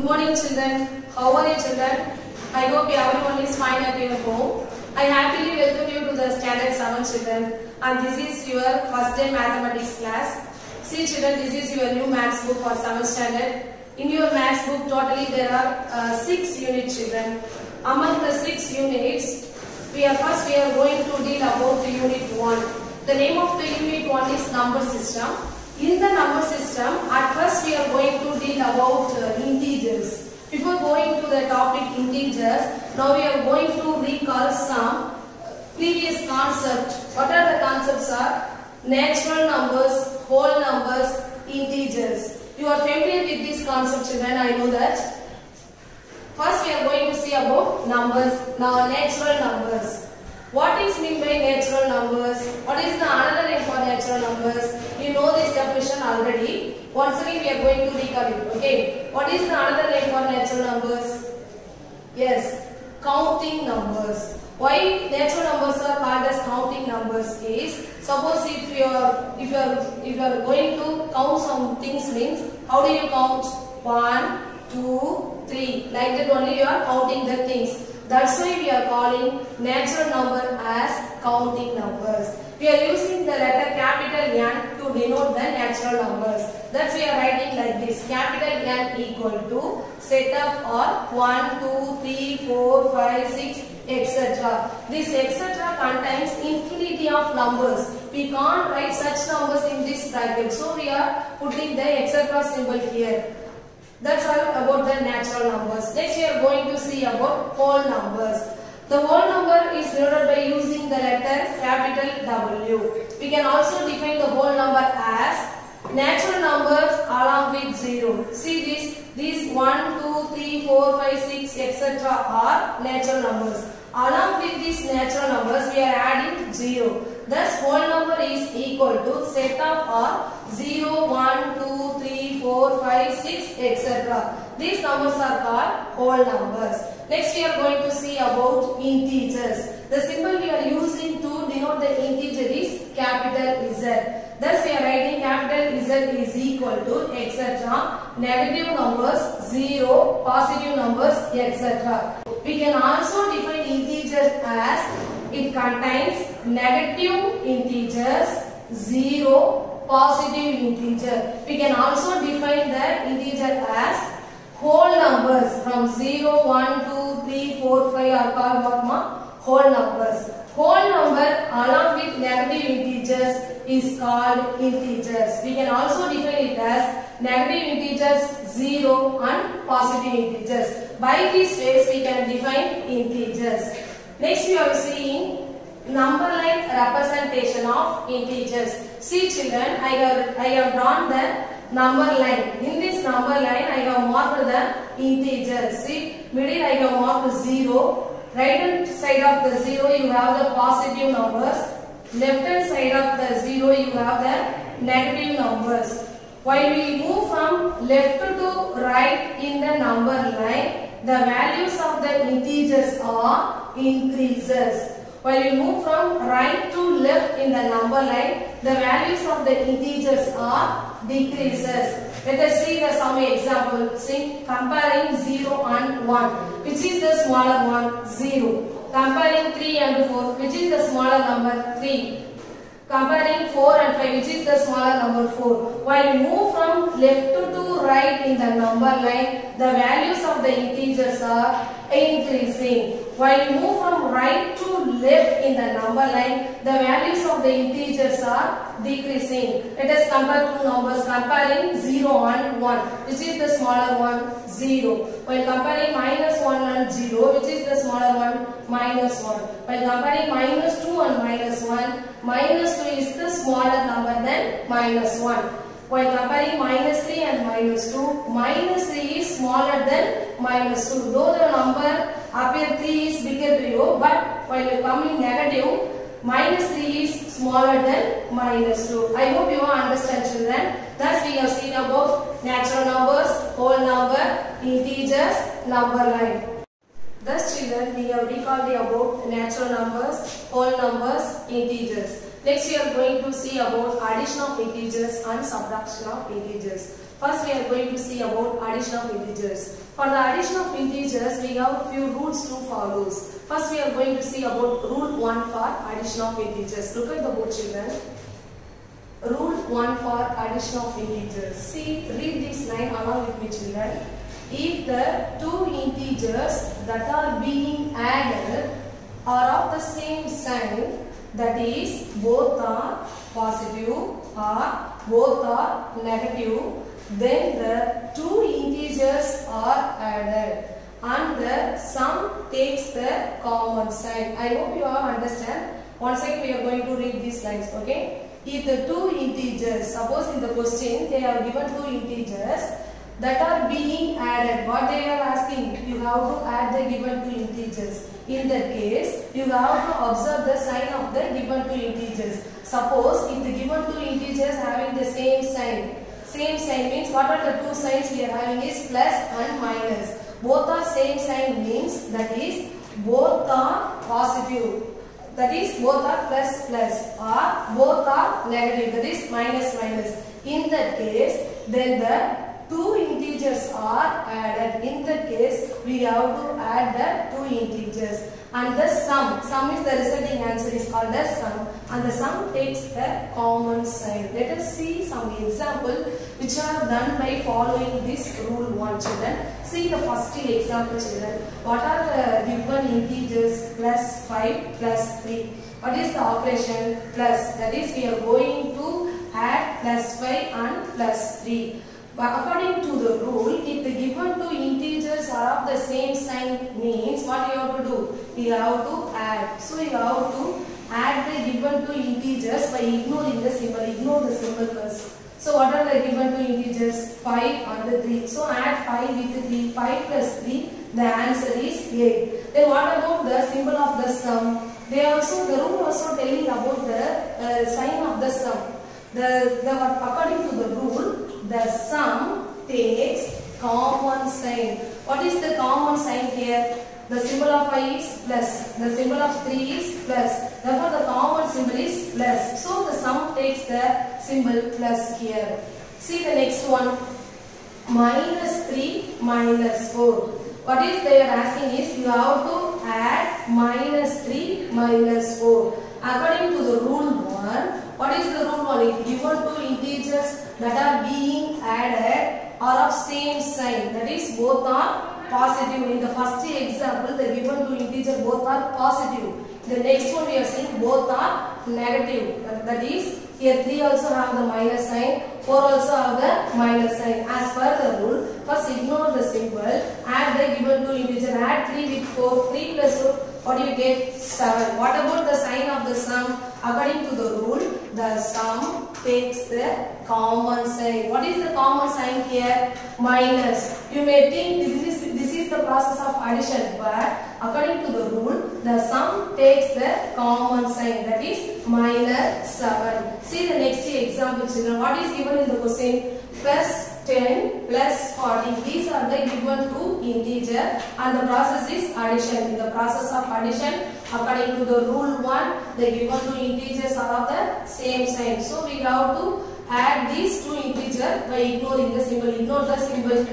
morning children. How are you children? I hope everyone is fine at your home. I happily welcome you to the standard 7 children, and this is your first day mathematics class. See children, this is your new maths book for 7th standard. In your maths book totally there are 6 units children. Among the 6 units, we are going to deal about the unit 1. The name of the unit 1 is number system. In the number system, at first we are going to deal about integers. Before going to the topic integers, now we are going to recall some previous concepts. What are the concepts are? Natural numbers, whole numbers, integers. You are familiar with these concepts children, I know that. First we are going to see about numbers, now natural numbers. What is meant by natural numbers? What is the another name for natural numbers? You know this definition already. Once again we are going to recall it. Okay. What is the another name for natural numbers? Yes, counting numbers. Why natural numbers are called as counting numbers is, suppose if you are going to count some things means, how do you count? 1, 2, 3. Like that only you are counting the things. That's why we are calling natural number as counting numbers. We are using the letter capital N to denote the natural numbers. That's why we are writing like this. Capital N equal to set of or 1, 2, 3, 4, 5, 6, etc. This etc. contains infinity of numbers. We can't write such numbers in this bracket. So we are putting the etc. symbol here. That's all about the natural numbers. Next we are going to see about whole numbers. The whole number is denoted by using the letter capital W. We can also define the whole number as natural numbers along with 0. See these 1, 2, 3, 4, 5, 6, etc. are natural numbers. Along with these natural numbers we are adding 0. Thus whole number is equal to set of or 0, 1, 2, 3, 4, 5, 6, etc. These numbers are called whole numbers. Next we are going to see about integers. The symbol we are using to denote the integer is capital Z. Thus we are writing capital Z is equal to etc. Negative numbers 0, positive numbers etc. We can also define integers as it contains negative integers, 0, positive integer. We can also define the integer as whole numbers from 0, 1, 2, 3, 4, 5 are called what? Whole numbers. Whole number along with negative integers is called integers. We can also define it as negative integers, 0 and positive integers. By these ways we can define integers. Next we are seeing number line representation of integers. See children, I have drawn the number line. In this number line I have marked the integers. See, middle I have marked 0. Right hand side of the 0 you have the positive numbers. Left hand side of the 0 you have the negative numbers. While we move from left to right in the number line, the values of the integers are increases. While we move from right to left in the number line, the values of the integers are decreases. Let us see the some example. See, comparing 0 and 1. Which is the smaller one? 0. Comparing 3 and 4. Which is the smaller number? 3. Comparing 4 and 5. Which is the smaller number? 4. While we move from left to right in the number line, the values of the integers are increasing. While we move from right to left in the number line, the values of the integers are decreasing. Let us compare two numbers, comparing 0 and 1. Which is the smaller one? 0. While comparing minus 1 and 0, which is the smaller one? Minus 1. While comparing minus 2 and minus 1, minus 2 is the smaller number than minus 1. While comparing minus 3 and minus 2, minus 3 is smaller than minus 2. Though the number appear 3 is bigger to you, but while you come in negative, minus 3 is smaller than minus 2. I hope you understand children. Thus we have seen about natural numbers, whole number, integers, number line. Thus children, we have recalled about natural numbers, whole numbers, integers. Next we are going to see about addition of integers and subtraction of integers. First we are going to see about addition of integers. For the addition of integers, we have few rules to follow. First we are going to see about rule 1 for addition of integers. Look at the board, children. Rule 1 for addition of integers. See, read this line along with me, children. If the two integers that are being added are of the same sign, that is both are positive or both are negative, then the two integers are added and the sum takes the common sign. I hope you all understand. Once again we are going to read these lines, okay? If the two integers, suppose in the question they are given two integers that are being added, what they are asking, you have to add the given two integers. In that case, you have to observe the sign of the given two integers. Suppose if the given two integers having the same sign means what are the two signs we are having is plus and minus. Both are same sign means that is both are positive. That is both are plus or both are negative, that is minus. In that case, then the two integers are added. In that case, we have to add the two integers. And the sum is the resulting answer is called the sum. And the sum takes the common sign. Let us see some example which are done by following this rule 1, children. See the first example, children. What are the given integers? Plus 5 plus 3. What is the operation? Plus. That is we are going to add plus 5 and plus 3. But according to the rule, if the given two integers are of the same sign means what you have to do? You have to add. So you have to add the given two integers by ignoring the symbol. Ignore the symbol first. So what are the given two integers? 5 and 3. So add 5 with 3. 5 plus 3. The answer is 8. Then what about the symbol of the sum? The rule also telling about the sign of the sum. According to the rule, the sum takes common sign. What is the common sign here? The symbol of 5 is plus. The symbol of 3 is plus. Therefore, the common symbol is plus. So, the sum takes the symbol plus here. See the next one. Minus 3 minus 4. What is they are asking is you have to add minus 3 minus 4. According to the rule 1, what is the rule 1? If given two integers that are being added are of same sign, that is both are positive. In the first example, the given two integers both are positive. The next one we are saying both are negative. That is here 3 also have the minus sign, 4 also have the minus sign. As per the rule, first ignore the symbol, add the given two integers, add 3 with 4, 3 plus 4, what do you get? 7. What about the sign of the sum? According to the rule, the sum takes the common sign. What is the common sign here? Minus. You may think this is the process of addition, but according to the rule, the sum takes the common sign, that is minus 7. See the next example, children. What is given in the question? Plus 10 plus 40. These are the given two integer and the process is addition. In the process of addition, according to the rule 1, the given two integers are of the same sign. So we have to add these two integers by ignoring the symbol. Ignore the symbol.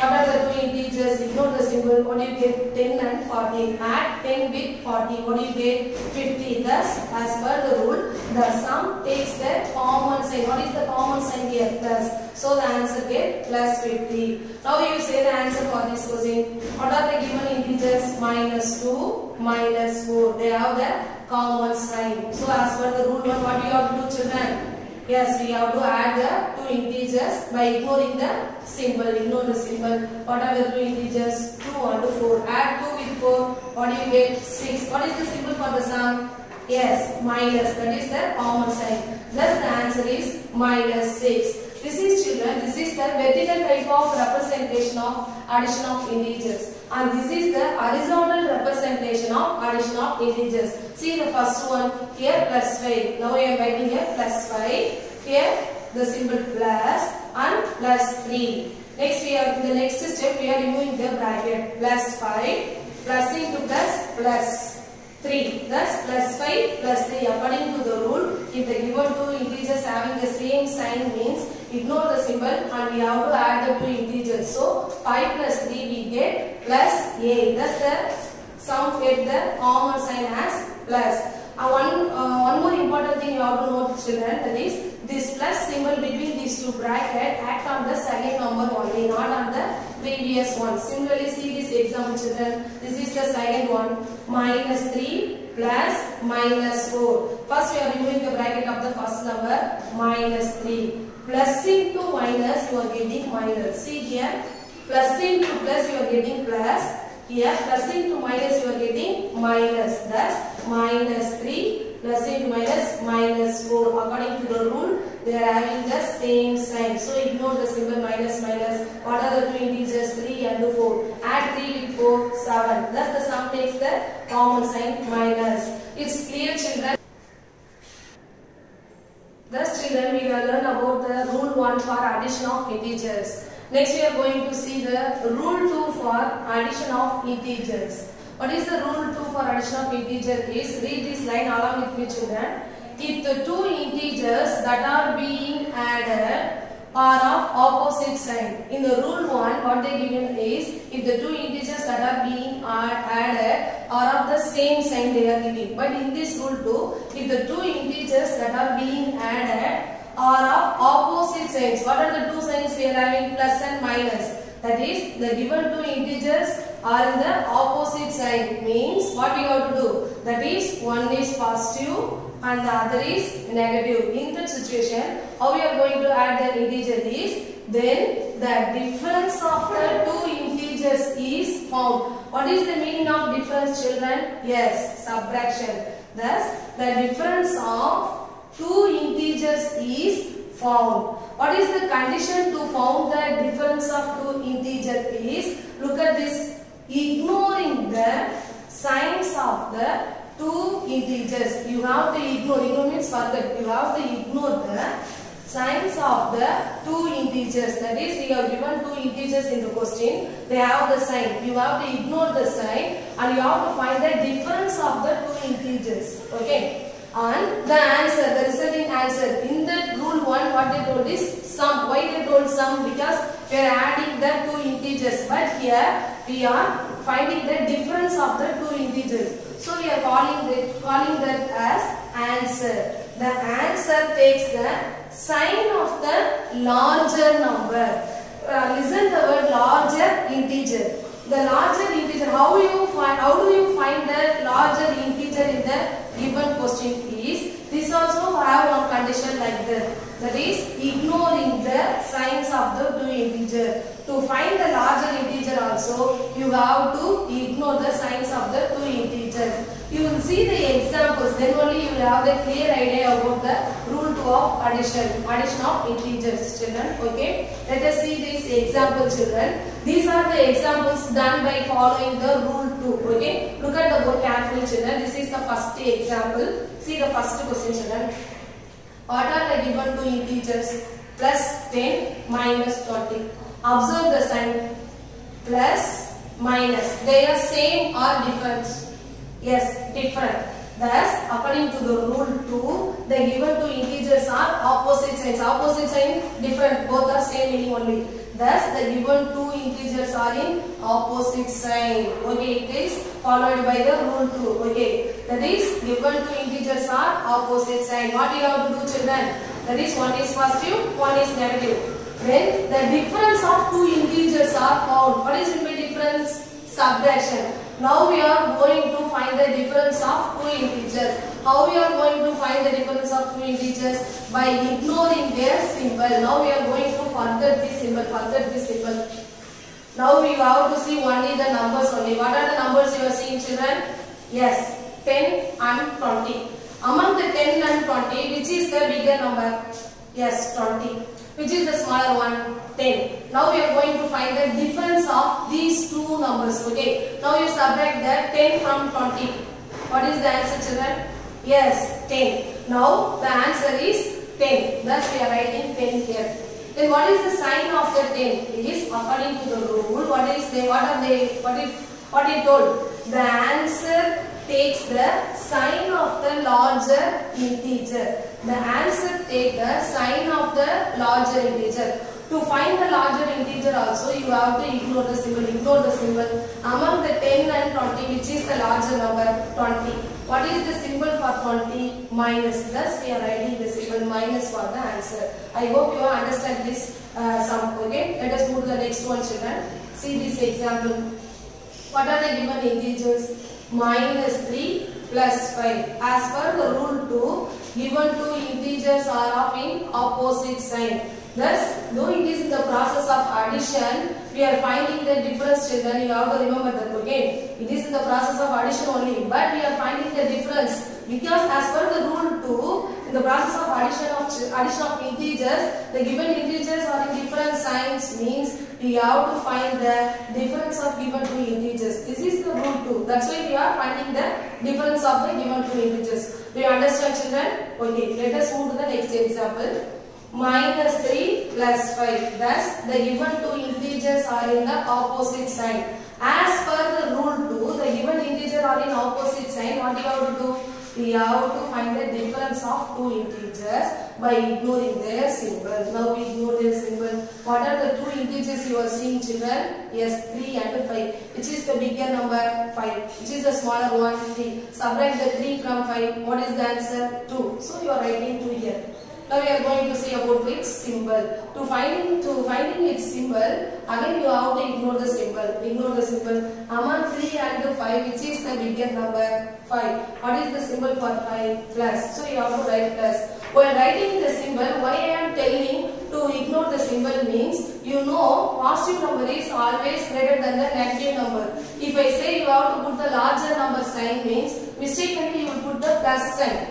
What are the two integers? Ignore the symbol. What do you get? 10 and 14. Add 10 with 40. What do you get? 50. Thus, as per the rule, the sum takes the common sign. What is the common sign here? Plus. So the answer get plus 50. Now you say the answer for this question. What are the given integers? Minus 2, minus 4. They have the common sign. So as per the rule 1, what do you have to do, children? Yes, we have to add the two integers by ignoring the symbol. Ignore the symbol. What are the two integers? 2 and 4. Add 2 with 4. What do you get? 6. What is the symbol for the sum? Yes, minus. That is the common sign. Thus the answer is minus 6. This is, children, this is the vertical type of representation of addition of integers. And this is the horizontal representation of addition of integers. See the first one here, plus 5. Now I am writing here plus 5. Here the symbol plus and plus 3. Next we are in the next step we are removing the bracket. Plus 5 plus into plus 3. Thus plus 5 plus 3. According to the rule, if the given two integers having the same sign means ignore the symbol and we have to add the two integers. So 5 plus 3 we get plus a. Thus the sum get the common sign as plus. One more important thing you have to note, children, that is this plus symbol between these two brackets act on the second number only, not on the previous one. Similarly, see this example, children. This is the second one, minus 3 plus minus 4. First, we are removing the bracket of the first number, minus 3. Plus into minus, you are getting minus. See here, plus into plus, you are getting plus. Here, plus into minus, you are getting minus. Thus, minus 3 plus into minus, minus 4. According to the rule, they are having the same sign. So, ignore the symbol minus, minus. What are the two integers? 3 and 4. Add 3 with 4, 7. Thus, the sum takes the common sign minus. It's clear, children. Thus, children, we will learn about the rule 1 for addition of integers. Next, we are going to see the rule 2 for addition of integers. What is the rule 2 for addition of integer is, read this line along with me, children. If the two integers that are being added are of opposite sign. In the rule 1, what they given is, if the two integers that are being added are of the same sign they are giving. But in this rule 2, if the two integers that are being added are of opposite signs. What are the two signs we are having? Plus and minus. That is, the given two integers are in the opposite sign. Means what we have to do? That is, one is positive and the other is negative. In that situation, how we are going to add the integer is, then the difference of the two integers is found. What is the meaning of difference, children? Yes, subtraction. Thus, the difference of two integers is found. What is the condition to found the difference of two integers is, look at this, ignoring the signs of the two integers. You have to ignore means forget. You have to ignore the signs of the two integers. That is, we have given two integers in the question. They have the sign. You have to ignore the sign and you have to find the difference of the two integers. Okay. And the answer, the resulting answer. In the rule 1, what they told is sum. Why they told sum? Because we are adding the two integers. But here we are finding the difference of the two integers. So we are calling that as answer. The answer takes the sign of the larger number. Listen the word larger integer. The larger integer, how do you find the larger integer in the given question is, this also have one condition like that. That is, ignoring the signs of the two integer. To find the larger integer also, you have to ignore the signs of the two integers. You will see the examples, then only you will have the clear idea about the rule 2 of addition of integers, children. Okay, let us see this example, children. These are the examples done by following the rule 2. Okay, look at the board carefully, children. This is the first example. See the first question, children. What are the given two integers? Plus 10 minus 20. Observe the sign. Plus, minus. They are same or different? Yes, different. Thus, according to the rule 2, the given two integers are opposite signs. Opposite sign, different. Both are same meaning only. Thus, the given two integers are in opposite sign. Okay, it is followed by the rule 2. Okay, that is, given two integers are opposite sign. What you have to do, children? That is, one is positive, one is negative. When the difference of two integers are found. What is in by difference? Subtraction. Now we are going to find the difference of two integers. How we are going to find the difference of two integers? By ignoring their symbol. Now we are going to forget this symbol, Now we have to see only the numbers only. What are the numbers you are seeing, children? Yes, 10 and 20. Among the 10 and 20, which is the bigger number? Yes, 20. Which is the smaller one? 10. Now we are going to find the difference of these two numbers. Okay. Now you subtract the 10 from 20. What is the answer, children? Yes, 10. Now the answer is 10. Thus we are writing 10 here. Then what is the sign of the 10? It is according to the rule. What it told? The answer takes the sign of the larger integer. the answer take the sign of the larger integer. To find the larger integer also, you have to ignore the symbol. Ignore the symbol. Among the 10 and 20, which is the larger number? 20. What is the symbol for 20? Minus. Thus, we are writing the symbol minus for the answer. I hope you understand this sum. Okay. Let us move to the next one, children. See this example. What are the given integers? Minus 3 plus 5. As per the rule 2, given two integers are of in opposite sign. Thus, though it is in the process of addition, we are finding the difference, children. You have to remember that, okay? It is in the process of addition only, but we are finding the difference because as per the rule 2, in the process of addition of integers, the given integers are in different signs, means we have to find the difference of given two integers. This is the rule 2. That's why we are finding the difference of the given two integers. Do you understand, children? Okay, let us move to the next example. Minus 3 plus 5. Thus, the given two integers are in the opposite sign. As per the rule 2, the given integer are in opposite sign. What you have to do? We have to find the difference of two integers by ignoring their symbol. Now we ignore their symbol. What are the two integers you are seeing, children? Yes, 3 and 5. Which is the bigger number? 5. Which is the smaller one? 3. Subtract the 3 from 5. What is the answer? 2. So you are writing 2 here. Now we are going to see about its symbol. To finding its symbol, again you have to ignore the symbol. Ignore the symbol. Among 3 and 5, which is the bigger number? 5. What is the symbol for 5? Plus. So you have to write plus. While writing the symbol, why I am telling to ignore the symbol means, you know, positive number is always greater than the negative number. If I say you have to put the larger number sign means, mistakenly you will put the plus sign.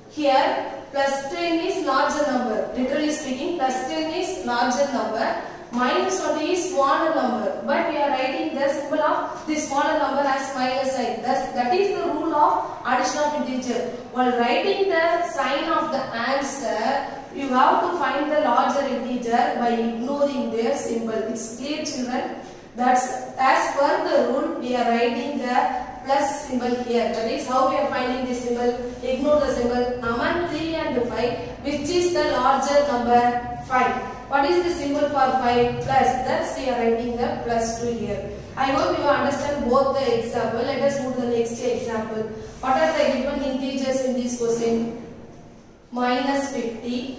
Here, plus 10 is larger number. Literally speaking, plus 10 is larger number. Minus 20 is smaller number. But we are writing the symbol of the smaller number as minus sign. Thus, that is the rule of addition of integer. While writing the sign of the answer, you have to find the larger integer by ignoring their symbol. It's clear, children? That's as per the rule, we are writing the plus symbol here. That is how we are finding this symbol. Ignore the symbol. Among 3 and 5, which is the larger number? 5. What is the symbol for 5? Plus. Thus we are writing the plus 2 here. I hope you understand both the example. Let us move to the next example. What are the given integers in this question? Minus 50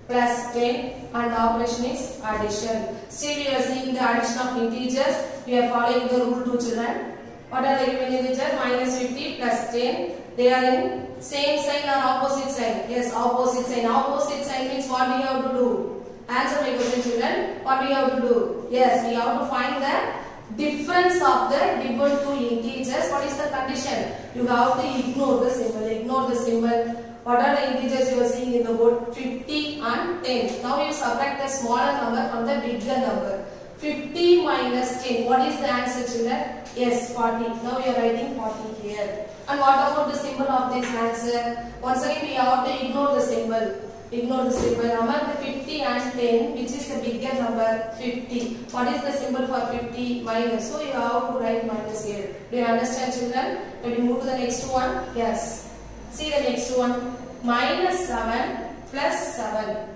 plus 10 and operation is addition. Still we are seeing the addition of integers. We are following the rule 2, children. What are the given integers? Minus 50 plus 10. They are in same sign or opposite sign? Yes, opposite sign. Opposite sign means what we have to do? Answer my question, children. What we have to do? Yes, we have to find the difference of the given two integers. What is the condition? You have to ignore the symbol. Ignore the symbol. What are the integers you are seeing in the board? 50 and 10. Now you subtract the smaller number from the bigger number. 50 minus 10. What is the answer, children? Yes, 40. Now we are writing 40 here. And what about the symbol of this answer? Once again we have to ignore the symbol. Ignore the symbol. Among the 50 and 10, which is the bigger number? 50. What is the symbol for 50? Minus. So you have to write minus here. Do you understand, children? Let me move to the next one. Yes. See the next one. Minus 7 plus 7.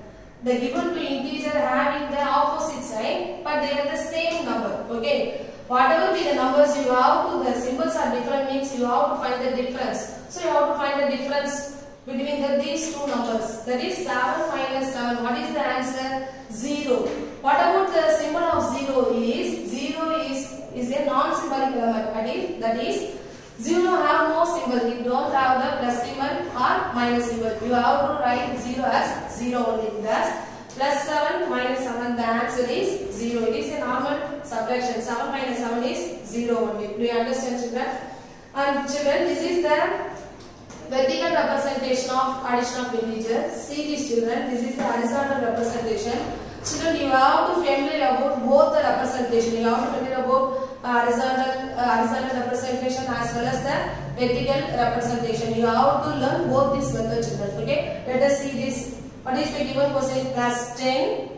The given two integers having the opposite sign, but they are the same number. Okay. Whatever be the numbers you have to, the symbols are different means you have to find the difference. So you have to find the difference between these two numbers. That is 7 minus 7. What is the answer? 0. What about the symbol of 0 is? 0 is a non-symbolic element. That is 0 have no symbol. You don't have the plus symbol or minus symbol. You have to write 0 as 0 only. Thus, plus 7 minus 7, the answer is 0. It is a normal subtraction. 7 minus 7 is 0 only. Do you understand, children? And children, this is the vertical representation of addition of integers. See this, children. This is the horizontal representation. Children, you have to familiar about both the representation. You have to familiar about horizontal representation as well as the vertical representation. You have to learn both these methods, children. Okay. Let us see this. What is the given question? Plus 10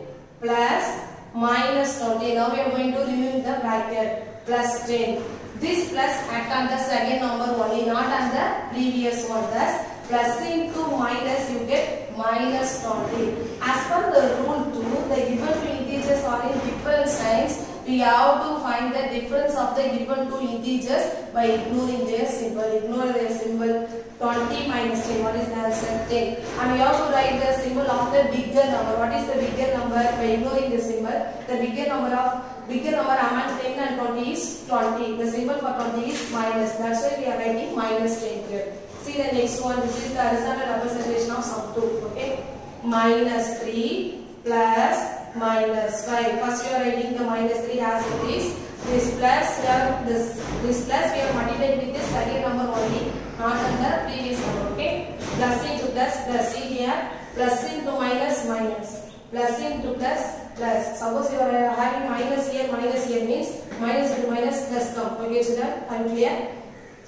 plus minus 20. Now we are going to remove the bracket. Plus 10. This plus act on the second number only, not on the previous one. Thus, plus into minus you get minus 20. As per the rule 2, the given two integers are in different signs. We have to find the difference of the given two integers by ignoring their symbol. Ignore their symbol. 20 minus 10. What is the answer? 10. And we have to write the symbol of the bigger number. What is the bigger number? By ignoring the symbol. The bigger number among 10 and 20 is 20. The symbol for 20 is minus. That's why we are writing minus 10 here. See the next one. This is the horizontal representation of sum 2. Okay. Minus 3 plus minus 5. First you are writing the minus 3 as it is. This plus here, this plus we are multiplied with this second number only, not on the previous number. Okay. Plus into plus plus. See here. Plus into minus minus. Plus into plus plus. Suppose you are having minus here means minus into minus plus come. Okay, children, I'm clear.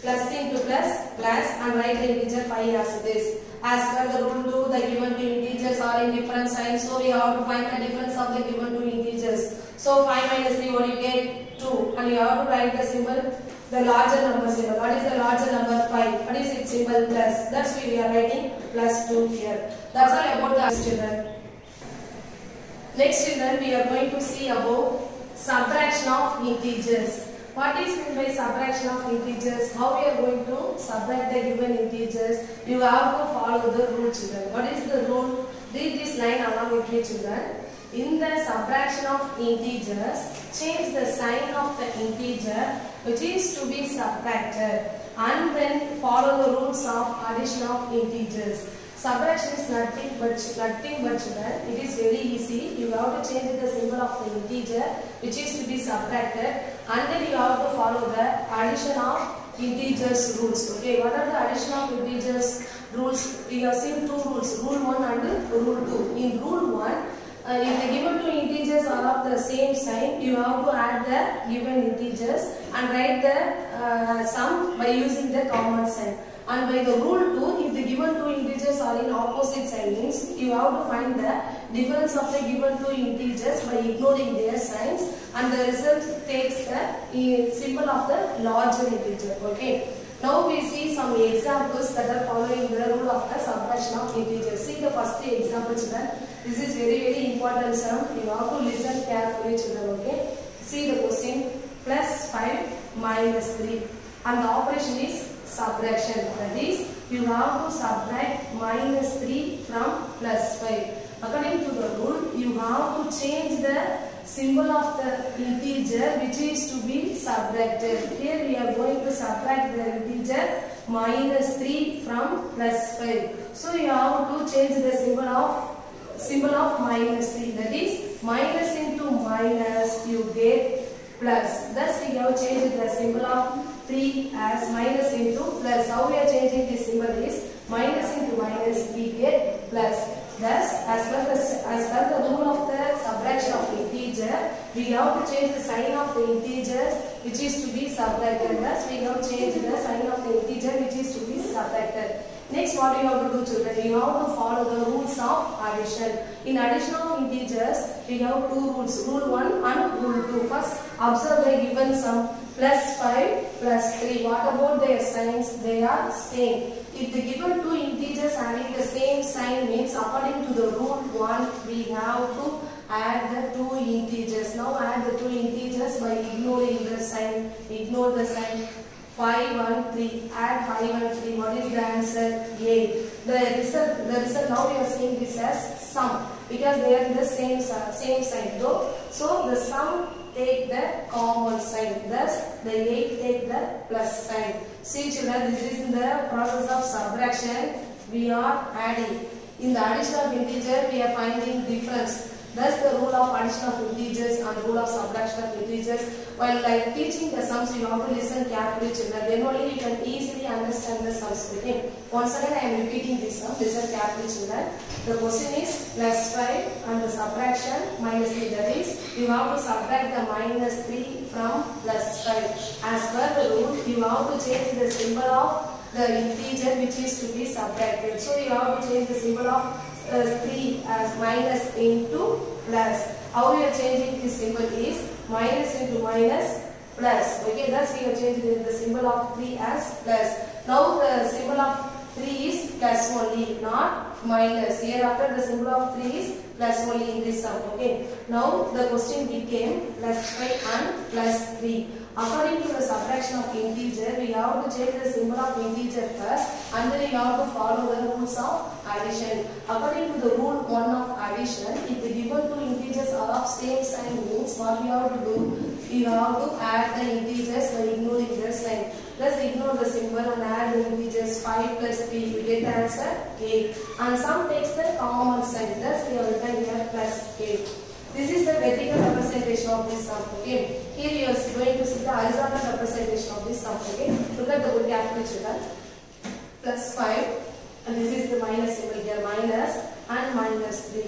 Plus into plus plus and write the integer 5 as it is. As per the rule 2, the given two integers are in different signs, so we have to find the difference of the given two integers. So 5 minus 3, what you get? 2. And you have to write the symbol, the larger number symbol. What is the larger number? 5. What is its symbol? Plus. That's why we are writing plus 2 here. That's all about the children. Next children, we are going to see about subtraction of integers. What is meant by subtraction of integers? How we are going to subtract the given integers? You have to follow the rule, children. What is the rule? Read this line along with me, children. In the subtraction of integers, change the sign of the integer which is to be subtracted and then follow the rules of addition of integers. Subtraction is nothing but children. It is very easy. You have to change the symbol of the integer which is to be subtracted and then you have to follow the addition of integers rules. Okay, what are the addition of integers rules? We have seen two rules, rule 1 and rule 2. In rule 1, if the given two integers are of the same sign, you have to add the given integers and write the sum by using the common sign. And by the rule 2, if the given two integers are in opposite signs, you have to find the difference of the given two integers by ignoring their signs, and the result takes the symbol of the larger integer. Okay. Now we see some examples that are following the rule of the subtraction of integers. See the first example, children. This is very important sum. You have to listen carefully, children. Okay. See the question. Plus 5 minus 3, and the operation is subtraction. That is, you have to subtract minus 3 from plus 5. According to the rule, you have to change the symbol of the integer which is to be subtracted. Here we are going to subtract the integer minus 3 from plus 5. So you have to change the symbol of minus 3. That is, minus into minus you get plus. Thus we have changed the symbol of 3 as minus into plus. How we are changing this symbol is minus into minus we get plus. Thus, as per the rule of the subtraction of integer, we have to change the sign of the integers which is to be subtracted. Thus, we have changed the sign of the integer which is to be subtracted. Next, what you have to do, children? You have to follow the rules of addition. In addition of integers, we have two rules, rule 1 and rule 2. First, observe the given sum plus 5 plus 3. What about their signs? They are same. If the given two integers having the same sign means according to the rule 1, we have to add the two integers. Now add the two integers by ignoring the sign. Ignore the sign. 5 and 3. Add 5 and 3. What is the answer? 8. The result now we are seeing this as sum because they are in the same sign. So the sum take the common sign. Thus the 8 take the plus sign. See children, this is in the process of subtraction. We are adding. In the addition of integer, we are finding difference. Thus the rule of addition of integers and rule of subtraction of integers. While like teaching the sums, you have to listen carefully, children. Then only you can easily understand the sums. Okay. Once again, I am repeating this sum. Listen carefully, children. The question is plus 5 and the subtraction minus 3. That is, you have to subtract the minus 3 from plus 5. As per the rule, you have to change the symbol of the integer which is to be subtracted. So you have to change the symbol of 3 as minus into plus. How we are changing this symbol is minus into minus plus. Okay, thus we have changed the symbol of 3 as plus. Now the symbol of 3 is plus only, not minus. Hereafter the symbol of 3 is plus only in this sum. Okay. Now the question became plus 5 and plus 3. According to the subtraction of integer, we have to change the symbol of integer first and then we have to follow the rules of addition. According to the rule 1 of addition, if the given two integers are of same sign means what we have to do? We have to add the integers by ignoring the sign. Let's ignore the symbol and add the integers 5 plus 3. We get the answer 8. And sum takes the common sign. Thus we have written here plus 8. This is the vertical representation of this sum. Okay. Here you are going to see the horizontal representation of this sum. Okay. Look at the word carefully, children. Plus 5. And this is the minus symbol here. Minus and minus 3.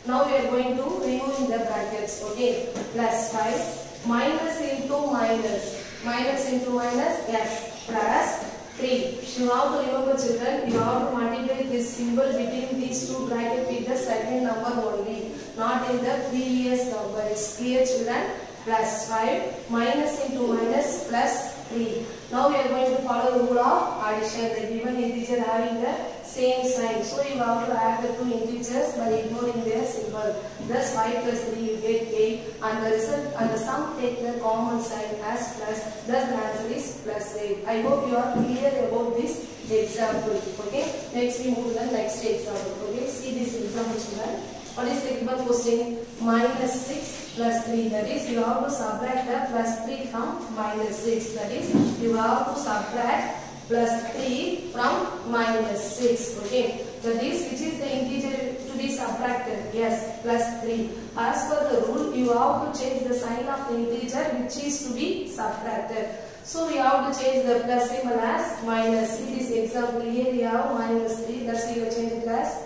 Now we are going to remove the brackets. Okay. Plus 5. Minus into minus. Minus into minus. Yes. Plus 3. You have to remember, children, you have to multiply this symbol between these two brackets with the second number only, not in the previous number. It's clear, children? Plus 5 minus into minus plus 3. Now we are going to follow the rule of addition. The given integer having the same sign. So you have to add the two integers by ignoring their symbol. Thus 5 plus 3 you get 8 and the result and the sum take the common sign as plus. Thus the answer is plus 8. I hope you are clear about this example. Okay. Next we move to the next example. Okay. See this example, children. What is the given question? Minus 6 plus 3. That is, you have to subtract the plus 3 from minus 6. That is, you have to subtract plus 3 from minus 6. Okay. That is, which is the integer to be subtracted? Yes, plus 3. As per the rule, you have to change the sign of the integer which is to be subtracted. So we have to change the plus symbol as minus. See this example here, you have minus 3. That's why you have changed it as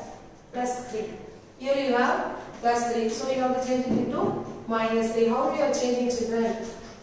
plus 3. Here you have plus 3. So you have to change it into minus 3. How we are changing, children?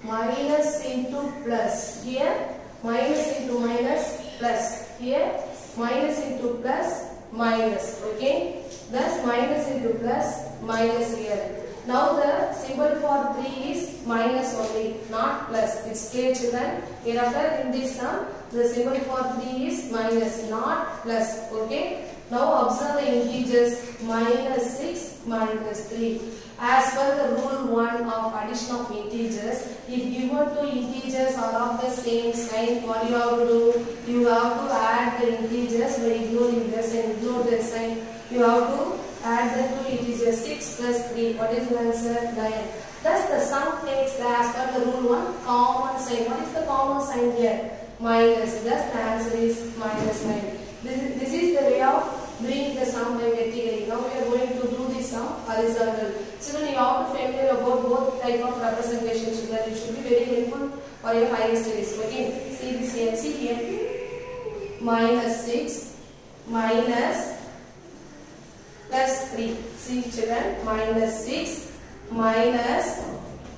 Minus into plus. Here minus into minus plus. Here minus into plus minus. Okay. Thus minus into plus minus here. Now the symbol for 3 is minus only, not plus. It's clear, children? Hereafter in this sum, the symbol for 3 is minus, not plus. Okay. Now observe the integers minus 6 minus 3. As per the rule 1 of addition of integers, if given two integers are of the same sign, what you have to do? You have to add the integers by ignoring the sign. Ignore the sign. You have to add the two integers 6 plus 3. What is the answer? 9. Thus the sum takes the, as per the rule 1, common sign. What is the common sign here? Minus. Thus the answer is minus 9. This is the way of doing the sum by vertically. Now we are going to do this sum horizontal. Children, you have to familiar about both type of representation. Children, it should be very helpful for your higher studies. Okay, see this here. See here. Minus 6 minus plus 3. See, children, minus 6 minus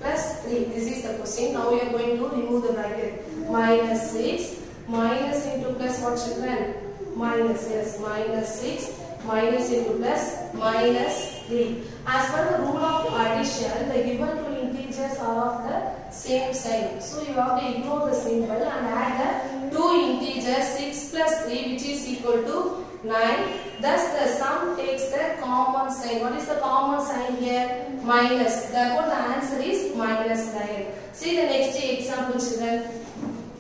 plus 3. This is the question. Now we are going to remove the bracket. Minus 6 minus into plus what, children? Minus, yes, minus 6 minus into plus minus 3. As per the rule of addition, the given two integers are of the same sign. So you have to ignore the symbol and add the two integers 6 plus 3 which is equal to 9. Thus the sum takes the common sign. What is the common sign here? Minus. Therefore the answer is minus 9. See the next example, children.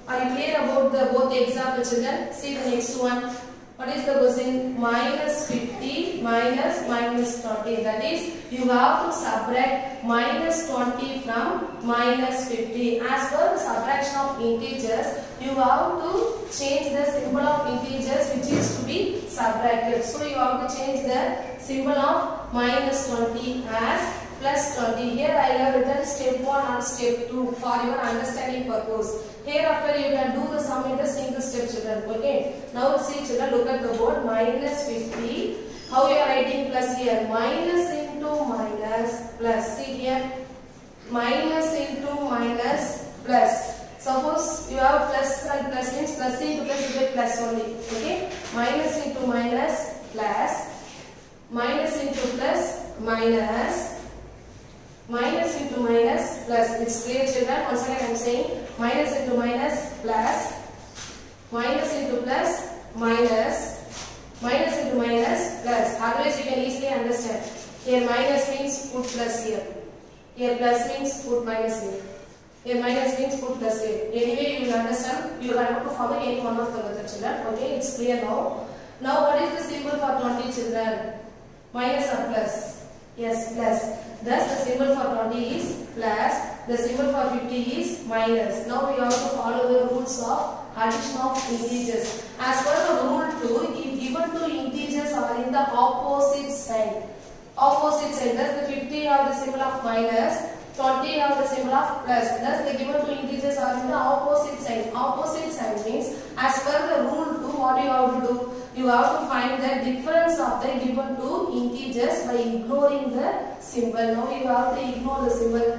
Are you clear about the both example, children? See the next one. What is the question? Minus 50 minus minus 20. That is, you have to subtract minus 20 from minus 50. As per the subtraction of integers, you have to change the symbol of integers which is to be subtracted. So you have to change the symbol of minus 20 as plus 20. Here I have written step 1 and step 2 for your understanding purpose. Hereafter you can do the sum in the single step, children. Okay. Now see, children, look at the board. Minus 50. How you are writing plus here? Minus into minus plus. See here. Minus into minus plus. Suppose you have plus and plus means plus into plus you get plus only. Okay. Minus into minus plus. Minus into plus minus. Minus into minus plus. It's clear, children? Once again I am saying minus into minus plus. Minus into plus minus into minus plus. Otherwise you can easily understand. Here minus means put plus here. Here plus means put minus here. Here minus means put plus here. Anyway you will understand. You have to follow any one of the method, children. Okay, it's clear now. Now what is the symbol for 20, children? Minus or plus? Yes, plus. Thus the symbol for 20 is plus. The symbol for 50 is minus. Now we have to follow the rules of addition of integers. As per the rule 2, if given two integers are in the opposite side. Opposite side. Thus the 50 have the symbol of minus. 20 have the symbol of plus. Thus the given two integers are in the opposite side. Opposite side means as per the rule 2, what you have to do? You have to find the difference of the given two integers by ignoring the symbol. Now you have to ignore the symbol.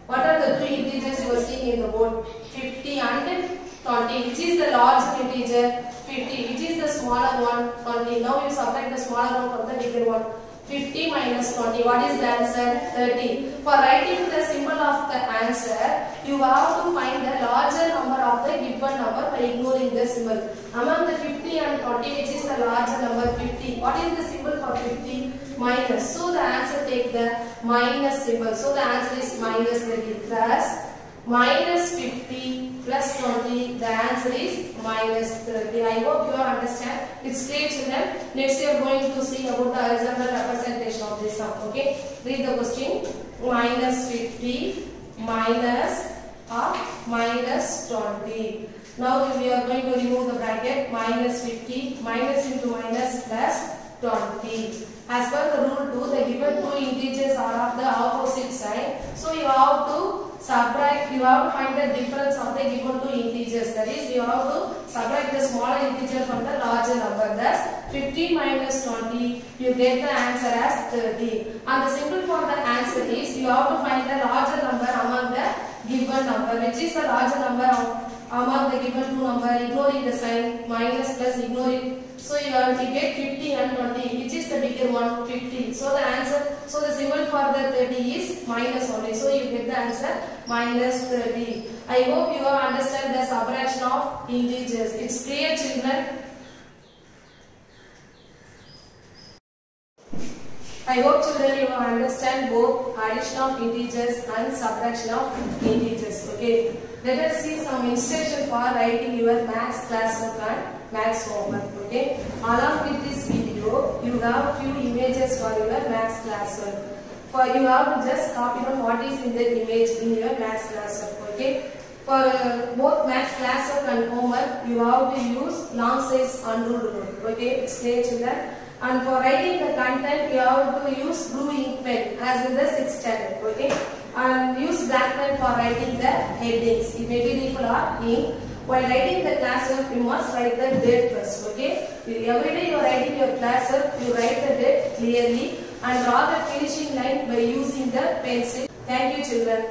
What are the two integers you are seeing in the board? 50 and 20. Which is the larger integer? 50. Which is the smaller one? 20. Now you subtract the smaller one from the bigger one. 50 minus 20. What is the answer? 30. For writing the symbol of the answer, you have to find the larger number of the given number by ignoring the symbol. Among the 50 and 20, which is the larger number? 50. What is the symbol for 50? Minus. So the answer take the minus symbol. So the answer is minus 30. Thus, minus 50 plus 20, the answer is minus 30. I hope you understand. It's clear, children. Next you are going to see about the horizontal representation of this sum. Okay. Read the question. Minus 50 minus minus 20. Now we are going to remove the bracket. Minus 50 minus into minus plus 20. As per the rule 2, the given two integers are of the opposite side. So you have to subtract, you have to find the difference of the given two integers. That is, you have to subtract the smaller integer from the larger number. Thus, 50 minus 20, you get the answer as 30. And the symbol for the answer is, you have to find the larger number among the given number. Which is the larger number among the given two number, ignoring the sign, minus plus ignoring. So you have to get 50 and 20. Which is the bigger one? 50. So the answer, so the symbol for the 30 is minus only. So you get the answer minus 30. I hope you have understand the subtraction of integers. It's clear, children. I hope, children, you understand both addition of integers and subtraction of integers. Okay. Let us see some instruction for writing your maths classwork and maths homework. Okay. Along with this video, you have few images for your maths classwork. For you have to just copy down what is in that image in your maths classwork. Okay. For both maths classwork and homework, you have to use long size unruled note. Okay. It's clear, children. And for writing the content, you have to use blue ink pen as in the 6th standard. Okay. And use black pen for writing the headings. It may be refill or ink. While writing the classwork, you must write the date first. Okay. Every day you are writing your classwork, you write the date clearly and draw the finishing line by using the pencil. Thank you, children.